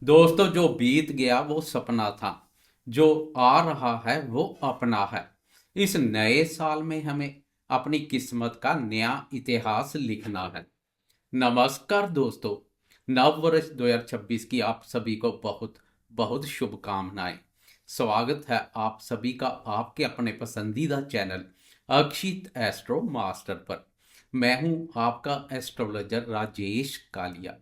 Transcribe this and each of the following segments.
दोस्तों, जो बीत गया वो सपना था। जो आ रहा है वो अपना है। इस नए साल में हमें अपनी किस्मत का नया इतिहास लिखना है। नमस्कार दोस्तों। नव वर्ष 2026 की आप सभी को बहुत बहुत शुभकामनाएं। स्वागत है आप सभी का आपके अपने पसंदीदा चैनल अक्षित एस्ट्रो मास्टर पर। मैं हूं आपका एस्ट्रोलॉजर राजेश कालिया।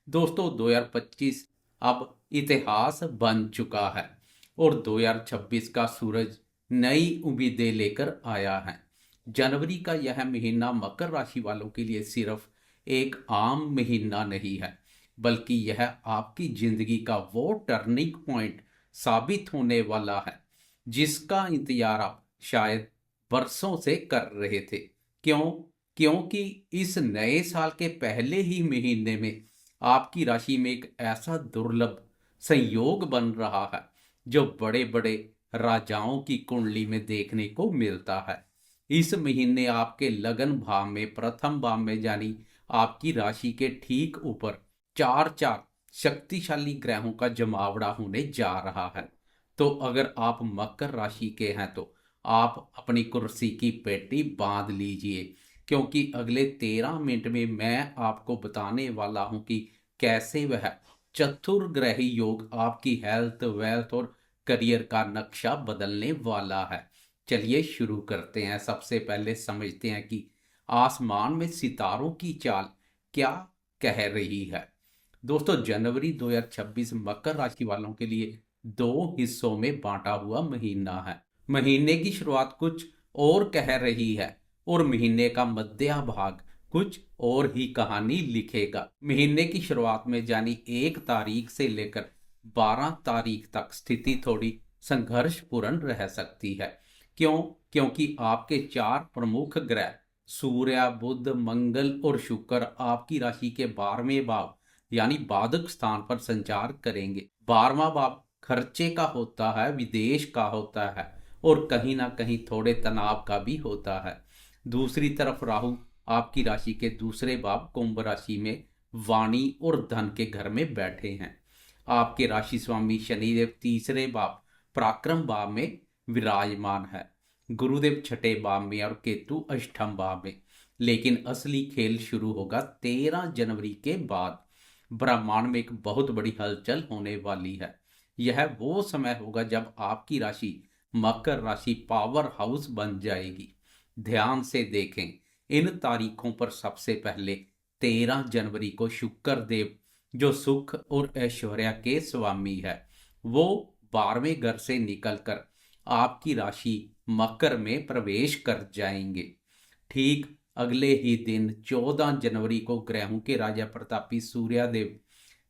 दोस्तों, 2025 अब इतिहास बन चुका है और 2026 का सूरज नई उम्मीदें लेकर आया है। जनवरी का यह महीना मकर राशि वालों के लिए सिर्फ एक आम महीना नहीं है, बल्कि यह आपकी जिंदगी का वो टर्निंग पॉइंट साबित होने वाला है जिसका इंतजार आप शायद बरसों से कर रहे थे। क्यों? क्योंकि इस नए साल के पहले ही महीने में आपकी राशि में एक ऐसा दुर्लभ संयोग बन रहा है जो बड़े बड़े राजाओं की कुंडली में देखने को मिलता है। इस महीने आपके लगन भाव में प्रथम भाव में यानी आपकी राशि के ठीक ऊपर चार चार शक्तिशाली ग्रहों का जमावड़ा होने जा रहा है। तो अगर आप मकर राशि के हैं तो आप अपनी कुर्सी की पेटी बांध लीजिए, क्योंकि अगले 13 मिनट में मैं आपको बताने वाला हूं कि कैसे वह चतुर्ग्रही योग आपकी हेल्थ, वेल्थ और करियर का नक्शा बदलने वाला है। चलिए शुरू करते हैं। सबसे पहले समझते हैं कि आसमान में सितारों की चाल क्या कह रही है। दोस्तों, जनवरी 2026 मकर राशि वालों के लिए दो हिस्सों में बांटा हुआ महीना है। महीने की शुरुआत कुछ और कह रही है और महीने का मध्य भाग कुछ और ही कहानी लिखेगा। महीने की शुरुआत में यानी 1 तारीख से लेकर 12 तारीख तक स्थिति थोड़ी संघर्षपूर्ण रह सकती है। क्यों? क्योंकि आपके चार प्रमुख ग्रह सूर्य, बुध, मंगल और शुक्र आपकी राशि के 12वें भाव यानी बाधक स्थान पर संचार करेंगे। 12वां भाव खर्चे का होता है, विदेश का होता है और कहीं ना कहीं थोड़े तनाव का भी होता है। दूसरी तरफ राहु आपकी राशि के दूसरे भाव कुंभ राशि में वाणी और धन के घर में बैठे हैं। आपके राशि स्वामी शनिदेव तीसरे भाव पराक्रम भाव में विराजमान है। गुरुदेव छठे भाव में और केतु अष्टम भाव में। लेकिन असली खेल शुरू होगा 13 जनवरी के बाद। ब्रह्मांड में एक बहुत बड़ी हलचल होने वाली है। यह वो समय होगा जब आपकी राशि मकर राशि पावर हाउस बन जाएगी। ध्यान से देखें, इन तारीखों पर सबसे पहले 13 जनवरी को शुक्र देव, जो सुख और ऐश्वर्य के स्वामी है, वो 12वें घर से निकलकर आपकी राशि मकर में प्रवेश कर जाएंगे। ठीक अगले ही दिन 14 जनवरी को ग्रहों के राजा प्रतापी सूर्यदेव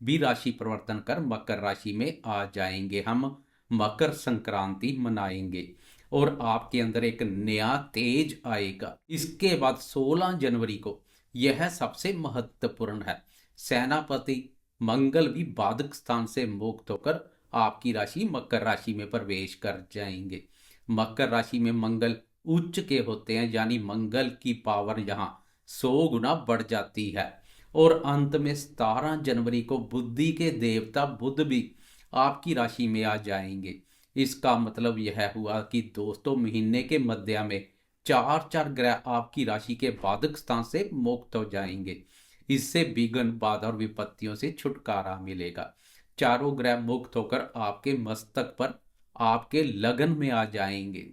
भी राशि परिवर्तन कर मकर राशि में आ जाएंगे। हम मकर संक्रांति मनाएंगे और आपके अंदर एक नया तेज आएगा। इसके बाद 16 जनवरी को यह सबसे महत्वपूर्ण है, सेनापति मंगल भी बाधक स्थान से मुक्त होकर आपकी राशि मकर राशि में प्रवेश कर जाएंगे। मकर राशि में मंगल उच्च के होते हैं, यानी मंगल की पावर यहाँ 100 गुना बढ़ जाती है। और अंत में 17 जनवरी को बुद्धि के देवता बुध भी आपकी राशि में आ जाएंगे। इसका मतलब यह हुआ कि दोस्तों, महीने के मध्य में चार चार ग्रह आपकी राशि के बाधक स्थान से मुक्त हो जाएंगे। इससे विघ्न, बाधा और विपत्तियों से छुटकारा मिलेगा। चारों ग्रह मुक्त होकर आपके मस्तक पर आपके लगन में आ जाएंगे।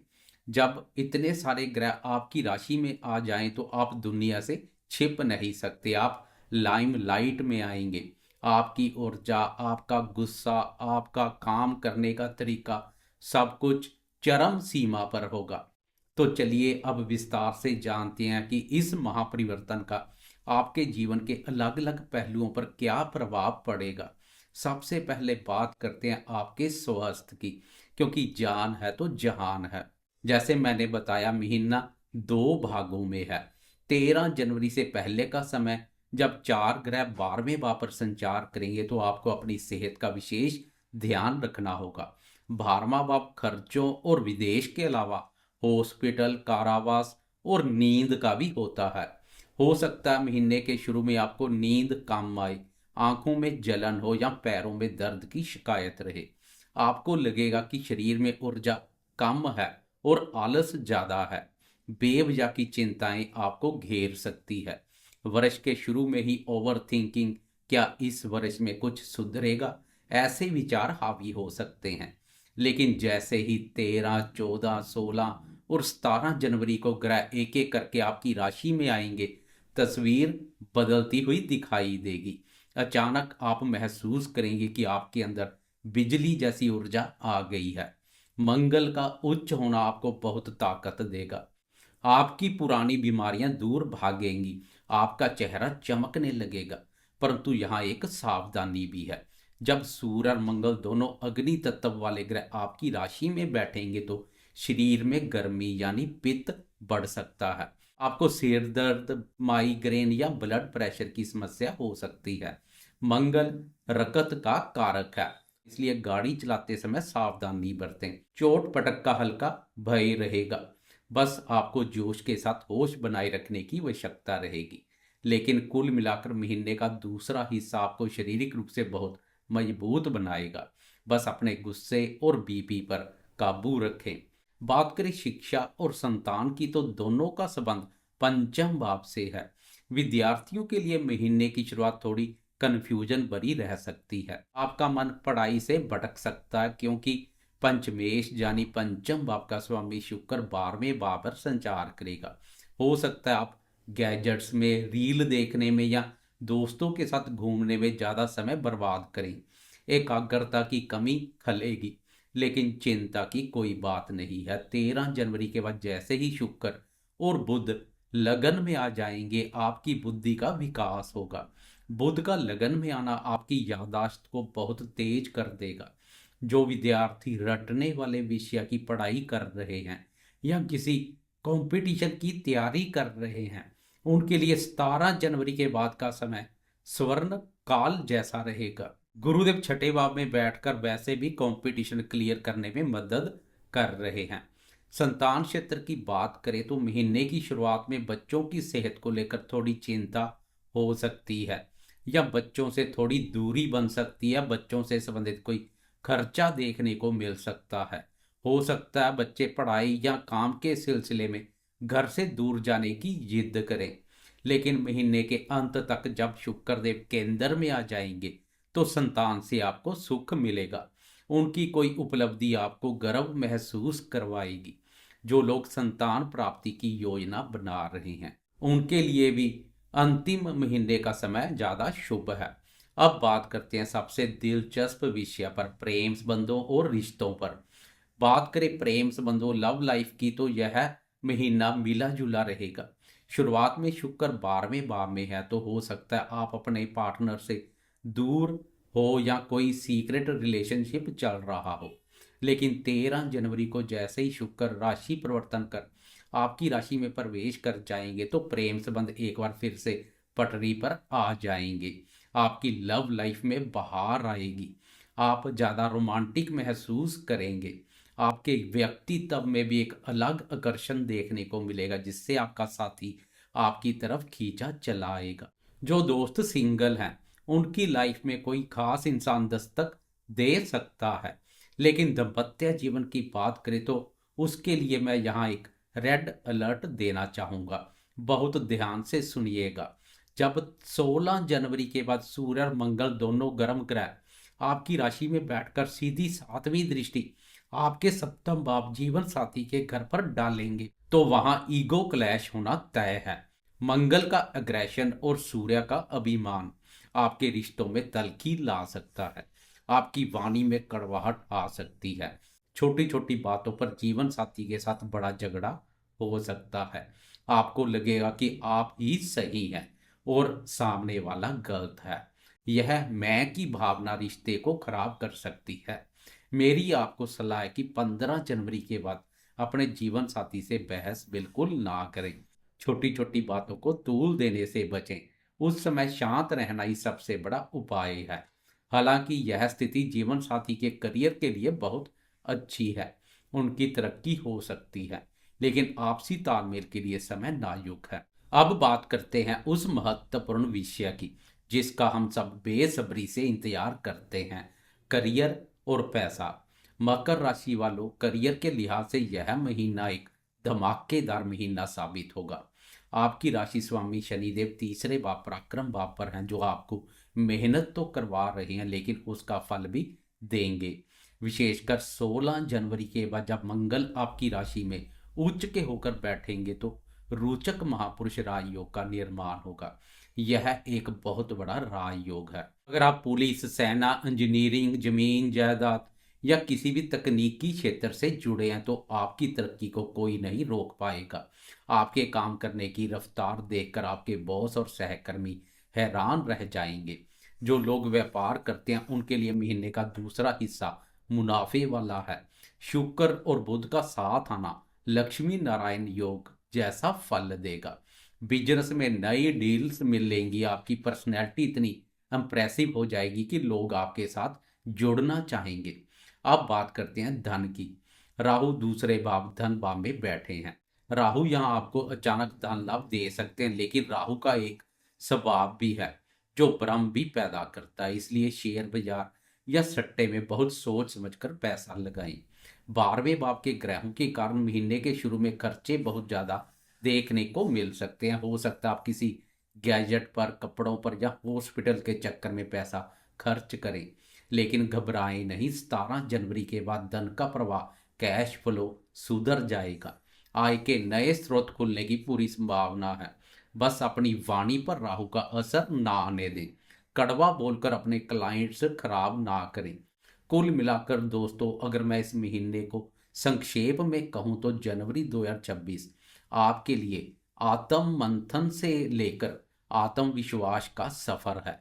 जब इतने सारे ग्रह आपकी राशि में आ जाएं तो आप दुनिया से छिप नहीं सकते। आप लाइम लाइट में आएंगे। आपकी ऊर्जा, आपका गुस्सा, आपका काम करने का तरीका, सब कुछ चरम सीमा पर होगा। तो चलिए अब विस्तार से जानते हैं कि इस महापरिवर्तन का आपके जीवन के अलग अलग पहलुओं पर क्या प्रभाव पड़ेगा। सबसे पहले बात करते हैं आपके स्वास्थ्य की, क्योंकि जान है तो जहान है। जैसे मैंने बताया, महीना दो भागों में है। 13 जनवरी से पहले का समय जब चार ग्रह 12वें भाव पर संचार करेंगे तो आपको अपनी सेहत का विशेष ध्यान रखना होगा। 12वां भाव खर्चों और विदेश के अलावा हॉस्पिटल, कारावास और नींद का भी होता है। हो सकता है महीने के शुरू में आपको नींद कम आए, आंखों में जलन हो या पैरों में दर्द की शिकायत रहे। आपको लगेगा कि शरीर में ऊर्जा कम है और आलस ज़्यादा है। बेवजह की चिंताएं आपको घेर सकती है। वर्ष के शुरू में ही ओवर थिंकिंग, क्या इस वर्ष में कुछ सुधरेगा, ऐसे विचार हावी हो सकते हैं। लेकिन जैसे ही 13, 14, 16 और 17 जनवरी को ग्रह एक एक करके आपकी राशि में आएंगे, तस्वीर बदलती हुई दिखाई देगी। अचानक आप महसूस करेंगे कि आपके अंदर बिजली जैसी ऊर्जा आ गई है। मंगल का उच्च होना आपको बहुत ताकत देगा। आपकी पुरानी बीमारियां दूर भागेंगी। आपका चेहरा चमकने लगेगा। परंतु यहाँ एक सावधानी भी है। जब सूर्य और मंगल दोनों अग्नि तत्व वाले ग्रह आपकी राशि में बैठेंगे तो शरीर में गर्मी यानी पित्त बढ़ सकता है। आपको सिर दर्द, माइग्रेन या ब्लड प्रेशर की समस्या हो सकती है। मंगल रकत का कारक है, इसलिए गाड़ी चलाते समय सावधानी बरतें। चोट पटक का हल्का भय रहेगा। बस आपको जोश के साथ होश बनाए रखने की आवश्यकता रहेगी। लेकिन कुल मिलाकर महीने का दूसरा हिस्सा आपको शारीरिक रूप से बहुत मजबूत बनाएगा। बस अपने गुस्से और बीपी पर काबू रखें। बात करें शिक्षा और संतान की, तो दोनों का संबंध पंचम भाव से है। विद्यार्थियों के लिए महीने की शुरुआत थोड़ी कन्फ्यूजन भरी रह सकती है। आपका मन पढ़ाई से भटक सकता है, क्योंकि पंचमेश यानी पंचम भाव का स्वामी शुक्र 12वें भाव पर संचार करेगा। हो सकता है आप गैजेट्स में, रील देखने में या दोस्तों के साथ घूमने में ज़्यादा समय बर्बाद करें। एकाग्रता की कमी खलेगी, लेकिन चिंता की कोई बात नहीं है। 13 जनवरी के बाद जैसे ही शुक्र और बुध लगन में आ जाएंगे, आपकी बुद्धि का विकास होगा। बुध का लगन में आना आपकी याददाश्त को बहुत तेज कर देगा। जो विद्यार्थी रटने वाले विषय की पढ़ाई कर रहे हैं या किसी कंपटीशन की तैयारी कर रहे हैं, उनके लिए 17 जनवरी के बाद का समय स्वर्ण काल जैसा रहेगा। गुरुदेव छठे भाव में बैठकर वैसे भी कंपटीशन क्लियर करने में मदद कर रहे हैं। संतान क्षेत्र की बात करें तो महीने की शुरुआत में बच्चों की सेहत को लेकर थोड़ी चिंता हो सकती है, या बच्चों से थोड़ी दूरी बन सकती है। बच्चों से संबंधित कोई खर्चा देखने को मिल सकता है। हो सकता है बच्चे पढ़ाई या काम के सिलसिले में घर से दूर जाने की जिद करें। लेकिन महीने के अंत तक जब शुक्रदेव केंद्र में आ जाएंगे तो संतान से आपको सुख मिलेगा। उनकी कोई उपलब्धि आपको गर्व महसूस करवाएगी। जो लोग संतान प्राप्ति की योजना बना रहे हैं, उनके लिए भी अंतिम महीने का समय ज़्यादा शुभ है। अब बात करते हैं सबसे दिलचस्प विषय पर, प्रेम संबंधों और रिश्तों पर। बात करें प्रेम संबंधों, लव लाइफ की, तो यह महीना मिला जुला रहेगा। शुरुआत में शुक्र 12वें भाव में है, तो हो सकता है आप अपने पार्टनर से दूर हो या कोई सीक्रेट रिलेशनशिप चल रहा हो। लेकिन 13 जनवरी को जैसे ही शुक्र राशि परिवर्तन कर आपकी राशि में प्रवेश कर जाएंगे तो प्रेम संबंध एक बार फिर से पटरी पर आ जाएंगे। आपकी लव लाइफ में बहार आएगी। आप ज़्यादा रोमांटिक महसूस करेंगे। आपके व्यक्तित्व में भी एक अलग आकर्षण देखने को मिलेगा, जिससे आपका साथी आपकी तरफ खींचा चला आएगा। जो दोस्त सिंगल हैं, उनकी लाइफ में कोई खास इंसान दस्तक दे सकता है। लेकिन दाम्पत्य जीवन की बात करें तो उसके लिए मैं यहाँ एक रेड अलर्ट देना चाहूँगा। बहुत ध्यान से सुनिएगा। जब 16 जनवरी के बाद सूर्य और मंगल दोनों गर्म ग्रह आपकी राशि में बैठकर सीधी 7वीं दृष्टि आपके सप्तम भाव जीवन साथी के घर पर डालेंगे, तो वहां ईगो क्लैश होना तय है। मंगल का अग्रेशन और सूर्य का अभिमान आपके रिश्तों में तल्खी ला सकता है। आपकी वाणी में कड़वाहट आ सकती है। छोटी छोटी बातों पर जीवन साथी के साथ बड़ा झगड़ा हो सकता है। आपको लगेगा कि आप ही सही हैं और सामने वाला गलत है। यह मैं की भावना रिश्ते को खराब कर सकती है। मेरी आपको सलाह है कि 15 जनवरी के बाद अपने जीवन साथी से बहस बिल्कुल ना करें। छोटी छोटी बातों को तूल देने से बचें। उस समय शांत रहना ही सबसे बड़ा उपाय है। हालांकि यह स्थिति जीवन साथी के करियर के लिए बहुत अच्छी है। उनकी तरक्की हो सकती है, लेकिन आपसी तालमेल के लिए समय नाजुक है। अब बात करते हैं उस महत्वपूर्ण विषय की जिसका हम सब बेसब्री से इंतजार करते हैं, करियर और पैसा। मकर राशि वालों, करियर के लिहाज से यह महीना एक धमाकेदार महीना साबित होगा। आपकी राशि स्वामी शनिदेव तीसरे भाव पराक्रम भाव पर हैं, जो आपको मेहनत तो करवा रहे हैं लेकिन उसका फल भी देंगे। विशेषकर 16 जनवरी के बाद जब मंगल आपकी राशि में उच्च के होकर बैठेंगे तो रोचक महापुरुष राजयोग का निर्माण होगा। यह एक बहुत बड़ा राजयोग है। अगर आप पुलिस, सेना, इंजीनियरिंग, जमीन जायदाद या किसी भी तकनीकी क्षेत्र से जुड़े हैं तो आपकी तरक्की को कोई नहीं रोक पाएगा। आपके काम करने की रफ्तार देखकर आपके बॉस और सहकर्मी हैरान रह जाएंगे। जो लोग व्यापार करते हैं उनके लिए महीने का दूसरा हिस्सा मुनाफे वाला है। शुक्र और बुध का साथ आना लक्ष्मी नारायण योग जैसा फल देगा। बिजनेस में नई डील्स मिलेंगी। आपकी पर्सनैलिटी इतनी इंप्रेसिव हो जाएगी कि लोग आपके साथ जुड़ना चाहेंगे। अब बात करते हैं धन की। राहु दूसरे भाव धन भाव में बैठे हैं। राहु यहाँ आपको अचानक धन लाभ दे सकते हैं, लेकिन राहु का एक स्वभाव भी है जो भ्रम भी पैदा करता है। इसलिए शेयर बाजार या सट्टे में बहुत सोच समझकर पैसा लगाएं। 12वें भाव के ग्रहों के कारण महीने के शुरू में खर्चे बहुत ज्यादा देखने को मिल सकते हैं। हो सकता है आप किसी गैजेट पर, कपड़ों पर या हॉस्पिटल के चक्कर में पैसा खर्च करें, लेकिन घबराएं नहीं। 17 जनवरी के बाद धन का प्रवाह, कैश फ्लो सुधर जाएगा। आय के नए स्रोत खुलने की पूरी संभावना है। बस अपनी वाणी पर राहु का असर ना आने दें। कड़वा बोलकर अपने क्लाइंट्स खराब ना करें। कुल मिलाकर दोस्तों, अगर मैं इस महीने को संक्षेप में कहूं तो जनवरी 2026 आपके लिए आत्म मंथन से लेकर आत्मविश्वास का सफर है।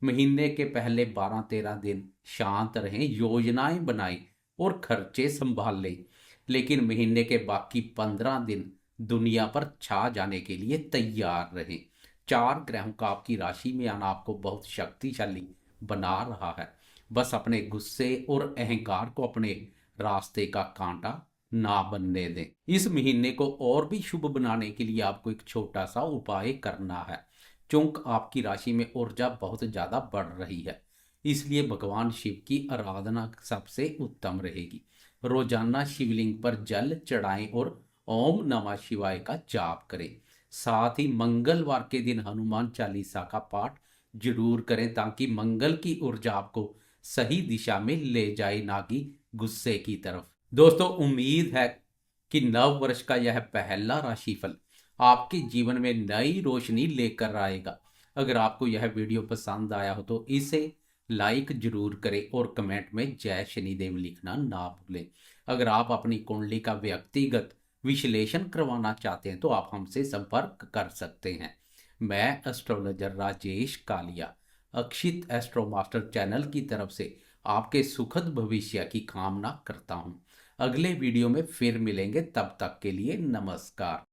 महीने के पहले 12-13 दिन शांत रहें, योजनाएं बनाएं और खर्चे संभाल लें, लेकिन महीने के बाकी 15 दिन दुनिया पर छा जाने के लिए तैयार रहें। 4 ग्रहों का आपकी राशि में आना आपको बहुत शक्तिशाली बना रहा है। बस अपने गुस्से और अहंकार को अपने रास्ते का कांटा ना बनने दें। इस महीने को और भी शुभ बनाने के लिए आपको एक छोटा सा उपाय करना है। चूंकि आपकी राशि में ऊर्जा बहुत ज्यादा बढ़ रही है, इसलिए भगवान शिव की आराधना सबसे उत्तम रहेगी। रोजाना शिवलिंग पर जल चढ़ाएं और ओम नमः शिवाय का जाप करें। साथ ही मंगलवार के दिन हनुमान चालीसा का पाठ जरूर करें, ताकि मंगल की ऊर्जा आपको सही दिशा में ले जाए, ना कि गुस्से की तरफ। दोस्तों, उम्मीद है कि नव वर्ष का यह पहला राशिफल आपके जीवन में नई रोशनी लेकर आएगा। अगर आपको यह वीडियो पसंद आया हो तो इसे लाइक जरूर करें और कमेंट में जय शनिदेव लिखना ना भूलें। अगर आप अपनी कुंडली का व्यक्तिगत विश्लेषण करवाना चाहते हैं तो आप हमसे संपर्क कर सकते हैं। मैं astrologer Rajesh Kalia Akshit astro master channel की तरफ से आपके सुखद भविष्य की कामना करता हूं। अगले वीडियो में फिर मिलेंगे, तब तक के लिए नमस्कार।